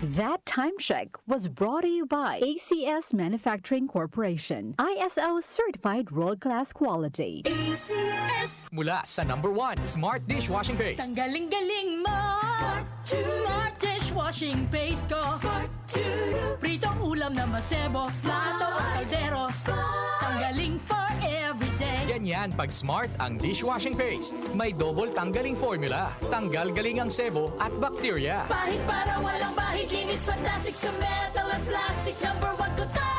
That time check was brought to you by ACS Manufacturing Corporation, ISO certified world-class quality. ACS. Mula sa #1 Smart Dishwashing Paste. Tanggaling-galing mo. Smart dishwashing paste ko. Pritong ulam na masebo. Plato at kaldero. Tanggaling for everyday. Ganyan pag Smart ang dishwashing paste. May double tanggaling formula. Tanggal galing ang sebo at bakterya. Bahid para walang bahid. Linis fantastic sa metal at plastic. #1 ko to.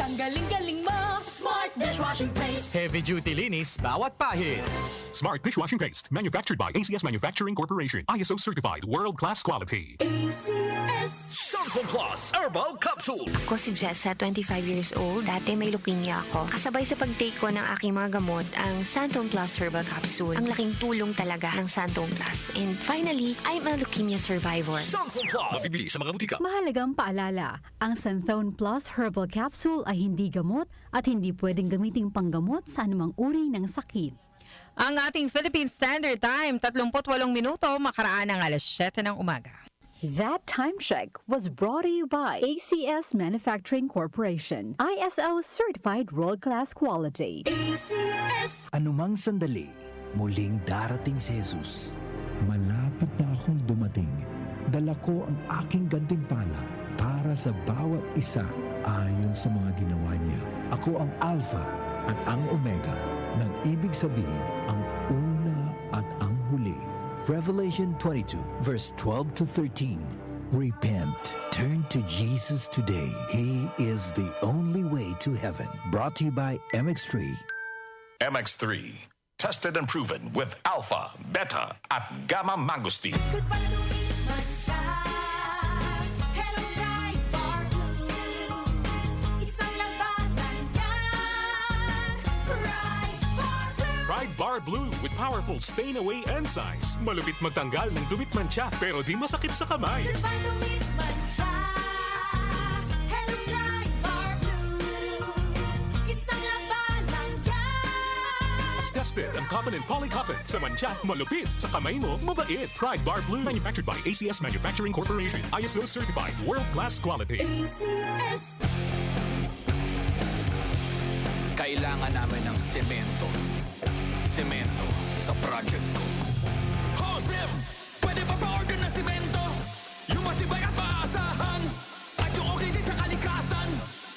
Tanggaling-galing mo. Smart dishwashing paste. Heavy duty linis bawat pahid. Smart Dishwashing Paste, manufactured by ACS Manufacturing Corporation. ISO certified, world-class quality. ACS. Santon Plus Herbal Capsule. Ako si Jessa, 25 years old. Dati may leukemia ako. Kasabay sa pag-take ko ng aking mga gamot, ang Santon Plus Herbal Capsule. Ang laking tulong talaga ng Santon Plus. And finally, I'm a leukemia survivor. Santon Plus. Mabibili sa mga butika. Mahalagang paalala, ang Santhone Plus Herbal Capsule ay hindi gamot at hindi pwedeng gamiting panggamot sa anumang uri ng sakit. Ang ating Philippine Standard Time, 38 minuto, makaraan ng alas 7 ng umaga. That time check was brought to you by ACS Manufacturing Corporation, ISO certified world-class quality. ACS. Anumang sandali, muling darating si Jesus. Malapit na akong dumating. Dala ko ang aking gantimpala para sa bawat isa ayon sa mga ginawa niya. Ako ang Alpha at ang Omega, nang ibig sabihin ang una at ang huli. Revelation 22, verse 12 to 13. Repent. Turn to Jesus today. He is the only way to heaven. Brought to you by MX3. MX3. Tested and proven with alpha, beta, at gamma mangosteen. Goodbye to eat my side. Hello, Pride Bar Blue. Isang labanan yan. Pride Bar Blue. Pride Bar Blue with powerful stain-away enzymes. Malupit magtanggal ng dumit mancha pero di masakit sa kamay. Goodbye to eat my side. Hello, Pride Bar Blue. Isang labanan yan. As tested ang cotton and polycotton. Sa mancha, malupit. Sa kamay mo, mabait. Pride Bar Blue. Manufactured by ACS Manufacturing Corporation. ISO certified, world-class quality. ACS. Kailangan namin ng semento. Semento sa project ko. Josem! Pwede ba pa-order na semento? Yung matibay at maasahan? At yung okay din sa kalikasan?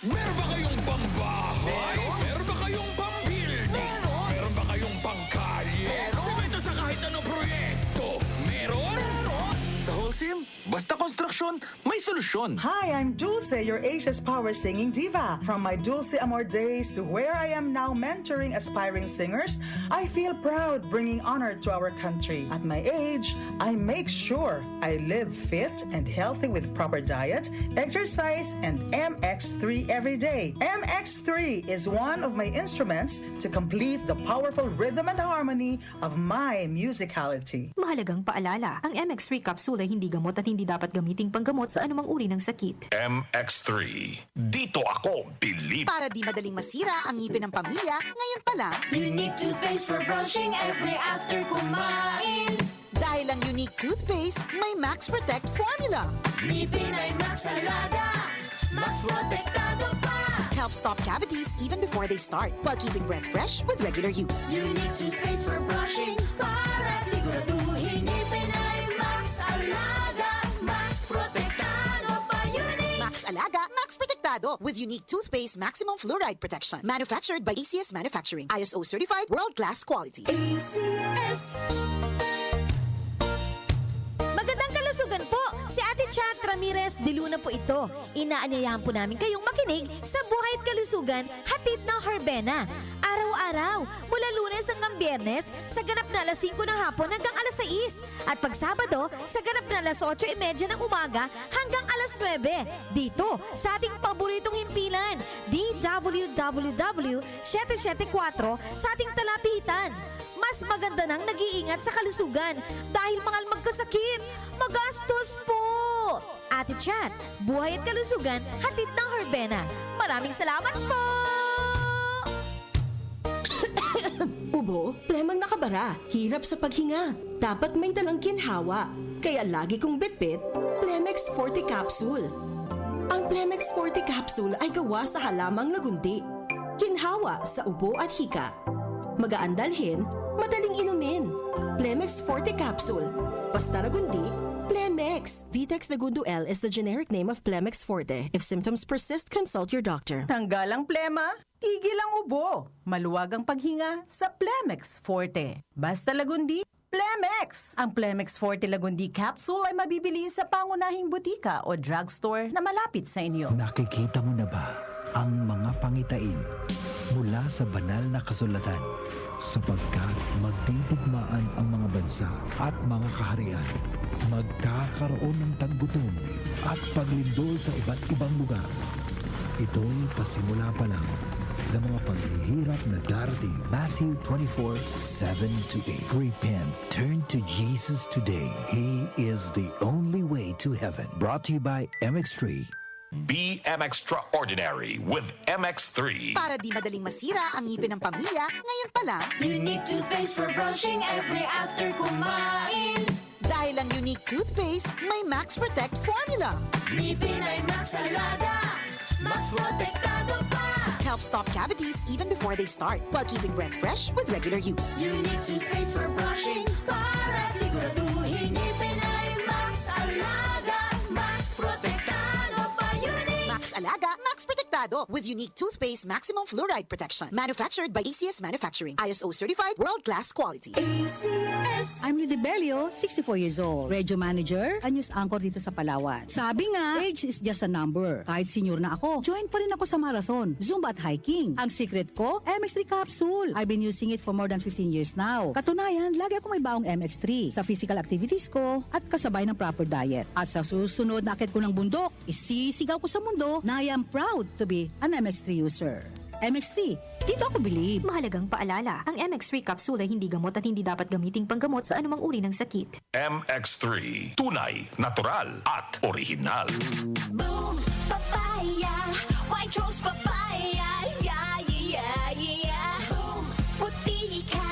Meron ba kayong pambahay? Meron ba kayong pambuilding? Meron ba kayong pangkalye? Semento sa kahit anong proyekto? Meron? Sa Holcim, basta konstruksyon, may solusyon. Hi, I'm Dulce, your Asia's Power Singing Diva. From my Dulce Amor days to where I am now mentoring aspiring singers, I feel proud bringing honor to our country. At my age, I make sure I live fit and healthy with proper diet, exercise, and MX3 every day. MX3 is one of my instruments to complete the powerful rhythm and harmony of my musicality. Mahalagang paalala, ang MX3 capsule ay hindi gamot at hindi dapat gamiting panggamot sa anumang uri ng sakit. MX3. Dito ako believe. Para di madaling masira ang ngipin ng pamilya, ngayon pa lang, Unique toothpaste for brushing every after kumain. dahil ang unique toothpaste may Max Protect formula. Ngipin ay Max Alaga. Max Protektado pa. Helps stop cavities even before they start, while keeping breath fresh with regular use. Unique toothpaste for brushing para siguraduhin ngipin ay Max Alaga. Max Protektado pa. Unique. Max Alaga, Max Protectado with unique toothpaste maximum fluoride protection. Manufactured by ACS Manufacturing. ISO certified, world-class quality. ACS. Magandang kalusugan po! Si Ate Chat Ramirez de Luna po ito. Inaanyayahan po namin kayong makinig sa Buhay at Kalusugan, hatid ng Herbena. Araw-araw, mula Lunes hanggang Biyernes, sa ganap na alas 5 ng hapon hanggang alas 6. At pag Sabado, sa ganap na alas 8:30 ng umaga hanggang alas 9. Dito, sa ating paboritong himpilan, DWWW 774 sa ating talapitan. Mas maganda nang nag-iingat sa kalusugan dahil mahal magkasakit. Magastos po! Ate Chat, Buhay at Kalusugan, hatid ng Herbena. Maraming salamat po! Ubo, premang nakabara, hirap sa paghinga. Dapat may dalang ginhawa. Kaya lagi kong bitbit, Premex Plemex Forte Capsule. Ang Plemex Forte Capsule ay gawa sa halamang lagundi. Ginhawa sa ubo at hika. Magaan dalhin, madaling inumin. Plemex Forte Capsule. Basta lagundi, Plemex. Vitex Lagundo L is the generic name of Plemex Forte. If symptoms persist, consult your doctor. Tanggal ang plema, tigil ang ubo. Maluwag ang paghinga sa Plemex Forte. Basta lagundi, Plemex! Ang Plemex Forte Lagundi Capsule ay mabibili sa pangunahing butika o drugstore na malapit sa inyo. Nakikita mo na ba ang mga pangitain mula sa banal na kasulatan? Sapagkat magtitigmaan ang mga bansa at mga kaharian. Magkakaroon ng taggutom at paglindol sa iba't ibang lugar. Ito'y pasimula pa lang ng mga paghihirap na darating. Matthew 24:7-8. Repent, turn to Jesus today. He is the only way to heaven. Brought to you by MX3. Be extraordinary with MX3. Para di madaling masira ang ngipin ng pamilya, ngayon pa lang, Unique toothpaste for brushing every after kumain. dahil ang unique toothpaste may Max Protect formula. Ngipin ay Max Alaga, Max Protektado pa. Helps stop cavities even before they start, while keeping breath fresh with regular use. Unique toothpaste for brushing para siguraduhin ngipin ay Max Alaga, Max Protektado pa. Unique Max Alaga, Max Protectado with unique toothpaste maximum fluoride protection. Manufactured by ACS Manufacturing. ISO certified world-class quality. I'm Rudy Belio, 64 years old. Radio manager, a news anchor dito sa Palawan. Sabi nga, age is just a number. Kahit senior na ako, join pa rin ako sa marathon, Zumba at hiking. Ang secret ko, MX3 capsule. I've been using it for more than 15 years now. Katunayan, lagi ako may baong MX3 sa physical activities ko at kasabay ng proper diet. At sa susunod na akit ko ng bundok, isisigaw ko sa mundo na I am proud to be an MX3 user. MX3, dito ako believe. Mahalagang paalala, ang MX3 capsule ay hindi gamot at hindi dapat gamiting panggamot sa anumang uri ng sakit. MX3. Tunay, natural, at original. Boom, papaya, white rose papaya, yeah, yeah, yeah. Boom, puti ka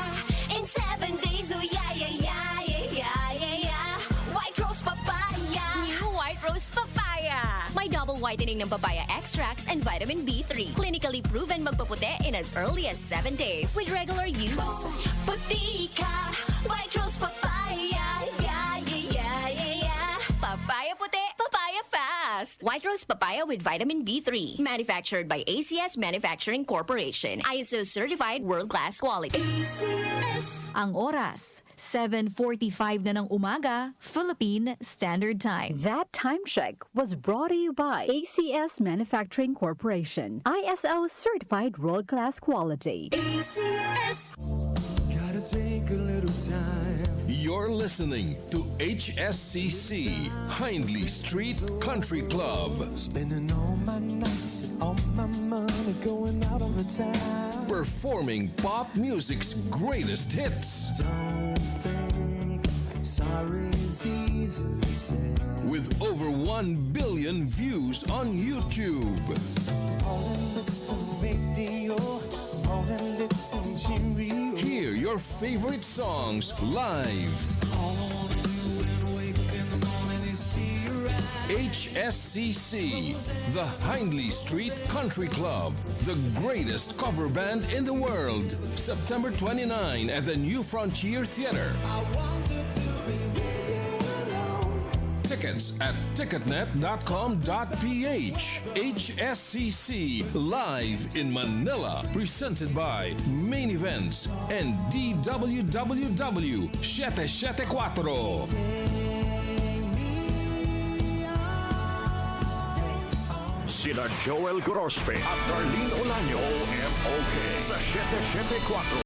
in 7 days, oh yeah, yeah, yeah, yeah, yeah, yeah. White rose papaya. New White Rose Papaya. May double whitening ng papaya extracts and vitamin B3. Clinically proven magpaputi in as early as 7 days with regular use. Boom, puti ka, white rose papaya, yeah, yeah, yeah, yeah, yeah. Papaya puti, papaya fast. White Rose Papaya with vitamin B3. Manufactured by ACS Manufacturing Corporation. ISO certified world-class quality. Ang oras, 7:45 na ng umaga, Philippine Standard Time. That time check was brought to you by ACS Manufacturing Corporation. ISO certified world-class quality. ACS. Gotta take a little time. You're listening to HSCC, Hindley Street Country Club. Spending all my nights and all my money going out on the town. Performing pop music's greatest hits. Don't think sorry is easily said. With over 1 billion views on YouTube. All in Mr. Radio, all in little Cheerio. Hear your favorite songs live. All I wanna do when I wake up in the morning is see your eyes. HSCC, the Hindley Street Country Club, the greatest cover band in the world. September 29 at the New Frontier Theater. I wanted to be with you alone. Tickets at ticketnet.com.ph. HSCC live in Manila, presented by Main Events and DWWW 774. Sina Joel Gorospe at Darlene Olanyo, MOK sa 774.